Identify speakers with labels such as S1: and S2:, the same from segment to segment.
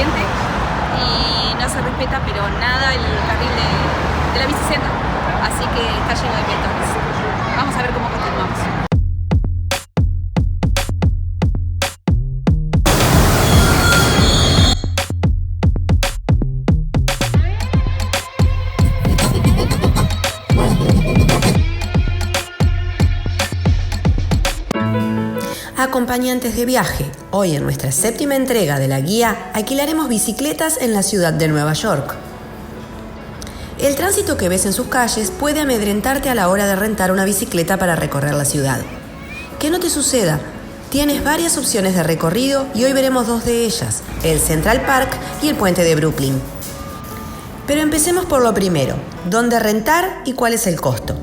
S1: gente y no se respeta pero nada el carril de la bicicenda, así que está lleno de peatones. Vamos a ver cómo continuamos.
S2: Acompañantes de viaje, hoy en nuestra séptima entrega de la guía alquilaremos bicicletas en la ciudad de Nueva York. El tránsito que ves en sus calles puede amedrentarte a la hora de rentar una bicicleta para recorrer la ciudad. Que no te suceda, tienes varias opciones de recorrido y hoy veremos dos de ellas, el Central Park y el puente de Brooklyn. Pero empecemos por lo primero, ¿dónde rentar y cuál es el costo?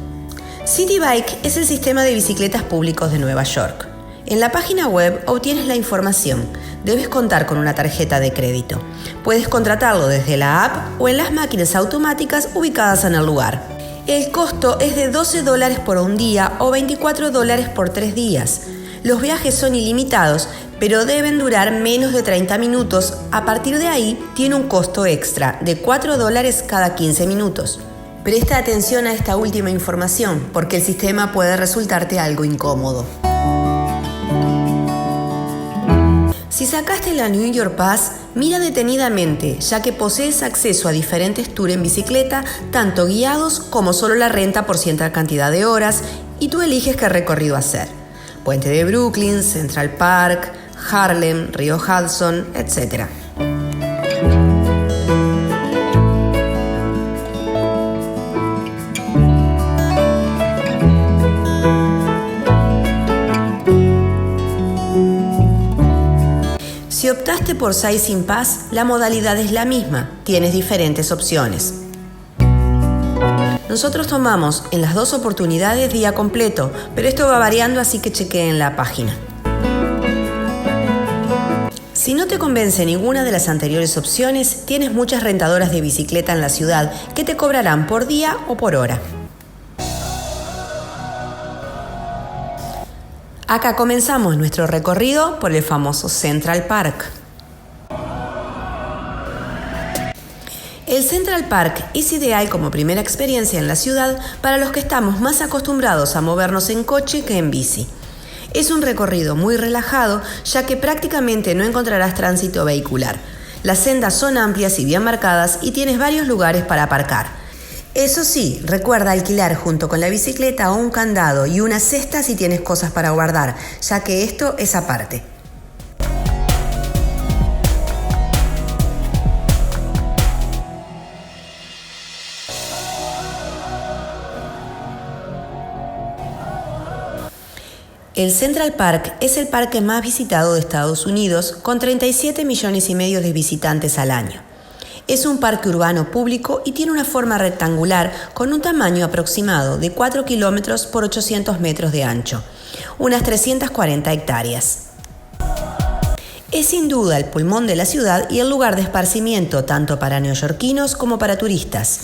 S2: City Bike es el sistema de bicicletas públicos de Nueva York. En la página web obtienes la información. Debes contar con una tarjeta de crédito. Puedes contratarlo desde la app o en las máquinas automáticas ubicadas en el lugar. El costo es de $12 por un día o $24 por 3 días. Los viajes son ilimitados, pero deben durar menos de 30 minutos. A partir de ahí, tiene un costo extra de $4 cada 15 minutos. Presta atención a esta última información, porque el sistema puede resultarte algo incómodo. Si sacaste la New York Pass, mira detenidamente, ya que posees acceso a diferentes tours en bicicleta, tanto guiados como solo la renta por cierta cantidad de horas, y tú eliges qué recorrido hacer. Puente de Brooklyn, Central Park, Harlem, Río Hudson, etc. Si optaste por Sightseeing Pass, la modalidad es la misma, tienes diferentes opciones. Nosotros tomamos en las dos oportunidades día completo, pero esto va variando, así que chequeen la página. Si no te convence ninguna de las anteriores opciones, tienes muchas rentadoras de bicicleta en la ciudad que te cobrarán por día o por hora. Acá comenzamos nuestro recorrido por el famoso Central Park. El Central Park es ideal como primera experiencia en la ciudad para los que estamos más acostumbrados a movernos en coche que en bici. Es un recorrido muy relajado, ya que prácticamente no encontrarás tránsito vehicular. Las sendas son amplias y bien marcadas y tienes varios lugares para aparcar. Eso sí, recuerda alquilar junto con la bicicleta un candado y una cesta si tienes cosas para guardar, ya que esto es aparte. El Central Park es el parque más visitado de Estados Unidos, con 37 millones y medio de visitantes al año. Es un parque urbano público y tiene una forma rectangular con un tamaño aproximado de 4 kilómetros por 800 metros de ancho, unas 340 hectáreas. Es sin duda el pulmón de la ciudad y el lugar de esparcimiento tanto para neoyorquinos como para turistas.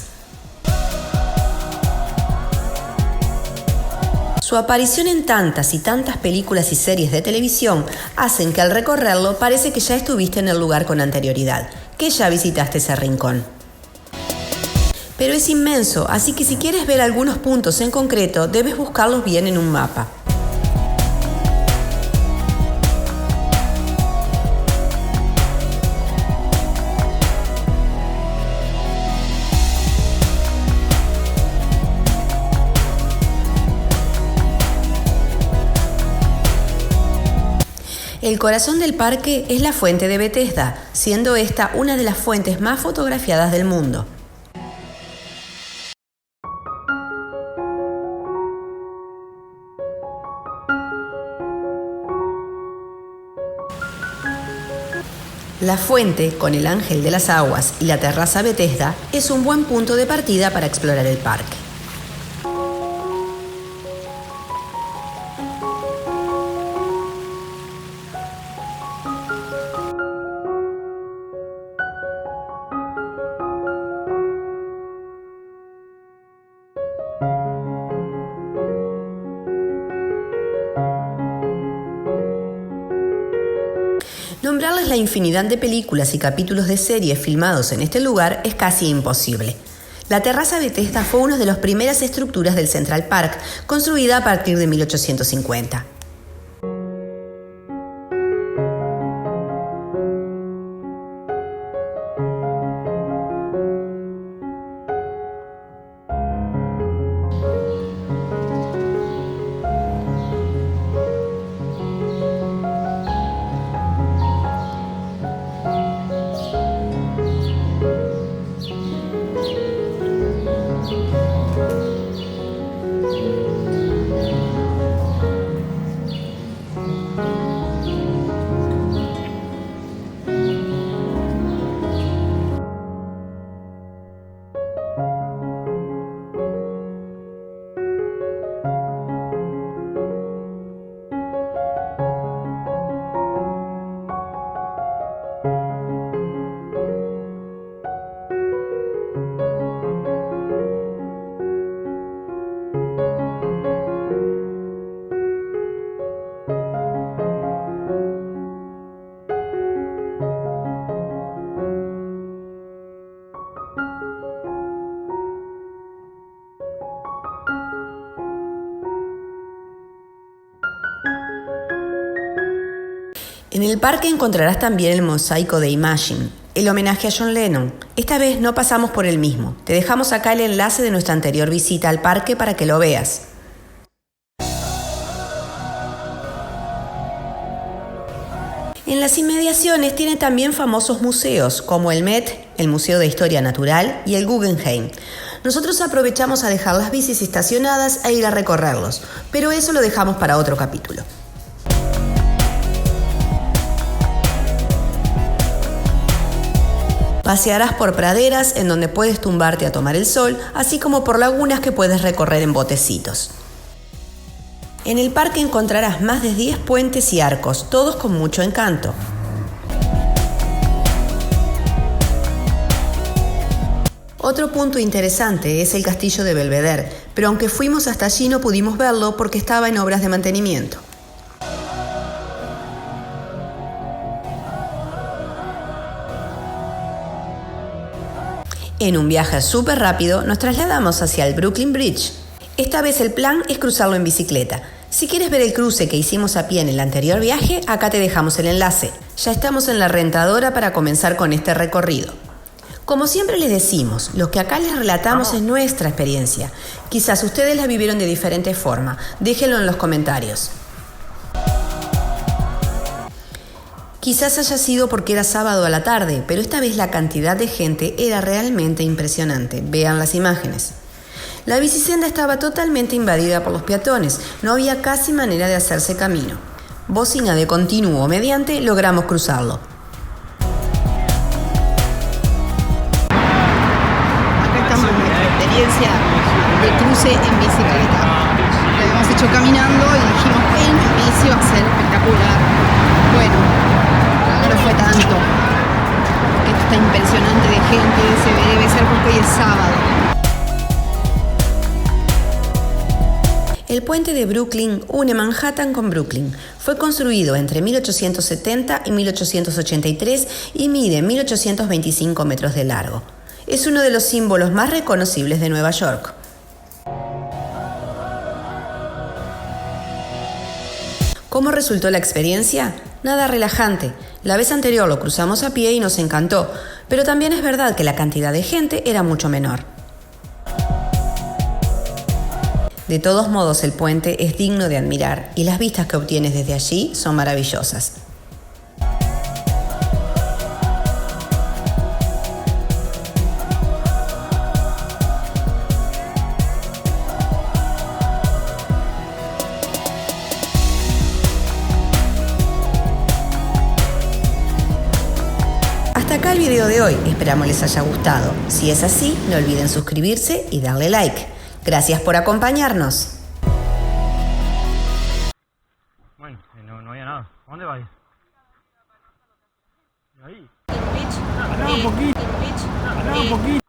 S2: Su aparición en tantas y tantas películas y series de televisión hacen que al recorrerlo parece que ya estuviste en el lugar con anterioridad, que ya visitaste ese rincón. Pero es inmenso, así que si quieres ver algunos puntos en concreto, debes buscarlos bien en un mapa. El corazón del parque es la fuente de Bethesda, siendo esta una de las fuentes más fotografiadas del mundo. La fuente, con el ángel de las aguas y la terraza Bethesda, es un buen punto de partida para explorar el parque. Nombrarles la infinidad de películas y capítulos de series filmados en este lugar es casi imposible. La terraza Bethesda fue una de las primeras estructuras del Central Park, construida a partir de 1850. En el parque encontrarás también el mosaico de Imagine, el homenaje a John Lennon. Esta vez no pasamos por el mismo. Te dejamos acá el enlace de nuestra anterior visita al parque para que lo veas. En las inmediaciones tiene también famosos museos, como el Met, el Museo de Historia Natural y el Guggenheim. Nosotros aprovechamos a dejar las bicis estacionadas e ir a recorrerlos, pero eso lo dejamos para otro capítulo. Pasearás por praderas en donde puedes tumbarte a tomar el sol, así como por lagunas que puedes recorrer en botecitos. En el parque encontrarás más de 10 puentes y arcos, todos con mucho encanto. Otro punto interesante es el castillo de Belvedere, pero aunque fuimos hasta allí no pudimos verlo porque estaba en obras de mantenimiento. En un viaje súper rápido nos trasladamos hacia el Brooklyn Bridge. Esta vez el plan es cruzarlo en bicicleta. Si quieres ver el cruce que hicimos a pie en el anterior viaje, acá te dejamos el enlace. Ya estamos en la rentadora para comenzar con este recorrido. Como siempre les decimos, lo que acá les relatamos es nuestra experiencia. Quizás ustedes la vivieron de diferente forma. Déjenlo en los comentarios. Quizás haya sido porque era sábado a la tarde, pero esta vez la cantidad de gente era realmente impresionante. Vean las imágenes. La bicisenda estaba totalmente invadida por los peatones, no había casi manera de hacerse camino. Bocina de continuo mediante, logramos cruzarlo.
S3: Acá estamos en nuestra experiencia de cruce en bicicleta. Lo habíamos hecho caminando y dijimos que en bici va a ser espectacular. Bueno, no fue tanto. Esto está impresionante de gente, debe ser porque hoy es sábado.
S2: El puente de Brooklyn une Manhattan con Brooklyn. Fue construido entre 1870 y 1883 y mide 1825 metros de largo. Es uno de los símbolos más reconocibles de Nueva York. ¿Cómo resultó la experiencia? Nada relajante. La vez anterior lo cruzamos a pie y nos encantó, pero también es verdad que la cantidad de gente era mucho menor. De todos modos, el puente es digno de admirar y las vistas que obtienes desde allí son maravillosas. Hasta acá el video de hoy, esperamos les haya gustado. Si es así, no olviden suscribirse y darle like. Gracias por acompañarnos.
S4: Bueno, no había nada. ¿A dónde vais? Ahí.
S1: Beach,
S4: Pará un poquito.
S1: Beach,
S4: Pará un poquito.